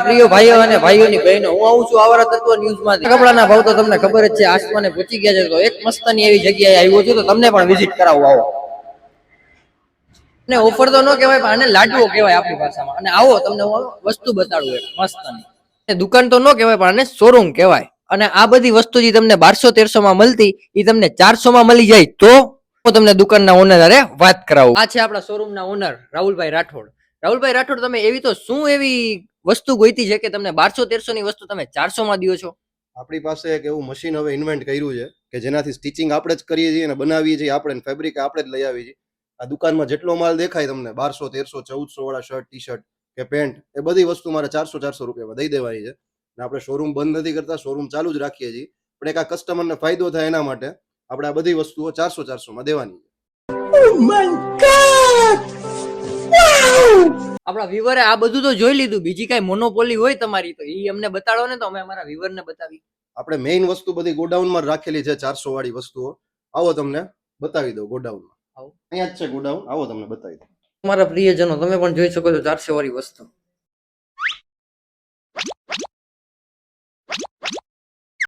પ્રિય ભાઈઓ અને ભાઈઓની બહેનો, હું આવું છું આવારા તત્વ ન્યૂઝમાં. કપડાના ભાવ તો તમને ખબર જ છે, આસમાને પહોંચી ગયા છે. તો એક મસ્તની એવી જગ્યાએ આવ્યો છું, તો તમને પણ વિઝિટ કરાવવું. આવો. અને ઓફર તો ન કહેવાય, પણ આને લાડવો કહેવાય આપણી ભાષામાં. અને આવો તમને હું વસ્તુ બતાડું એક મસ્તની. દુકાન તો ન કહેવાય, પણ આને શોરૂમ કહેવાય. અને આ બધી વસ્તુ જે તમને 1200-1300 માં મળતી, એ તમને 400 માં મળી જાય. તો હું તમને દુકાનના ઓનર અરે વાત કરાવું. આ છે આપણા શોરૂમના ઓનર રાહુલભાઈ રાઠોડ. રાહુલભાઈ રાઠોડ, તમે એવી તો શું એવી વસ્તુ ગોઈતી છે કે તમને 1200-1300 ની વસ્તુ તમે 400 માં દો છો? આપણી પાસે એક એવું મશીન હવે ઇન્વેન્ટ કર્યું છે કે જેનાથી સ્ટિચિંગ આપણે જ કરીએ છીએ અને બનાવીએ છીએ આપણે, ફેબ્રિક આપણે જ લઈ આવીએ છીએ. આ દુકાનમાં જેટલો માલ દેખાય તમને 1200, 1300, 1400 વાળા શર્ટ, ટી શર્ટ કે પેન્ટ, એ બધી વસ્તુ મારે 400 રૂપિયામાં દઈ દેવાની છે. અને આપણે શોરૂમ બંધ નથી કરતા, શોરૂમ ચાલુ જ રાખીએ છીએ. પણ એક આ કસ્ટમરને ફાયદો થાય એના માટે આપણે આ બધી વસ્તુઓ 400 માં દેવાની છે. આપણા વ્યુવરે આ બધું તો જોઈ લીધું, બીજી કઈ મોનોપોલી હોય તમારી તો ઈ અમને બતાડો ને, તો અમે અમારા વ્યુવરને બતાવી. આપણે મેઇન વસ્તુ બધી ગોડાઉનમાં રાખેલી છે, 400 વાળી વસ્તુઓ. આવો તમને બતાવી દો ગોડાઉનમાં. આવો, અહીંયા જ છે ગોડાઉન, આવો તમને બતાવી દો. તમારા પ્રિયજનો, તમે પણ જોઈ શકો છો 400 વાળી વસ્તુ.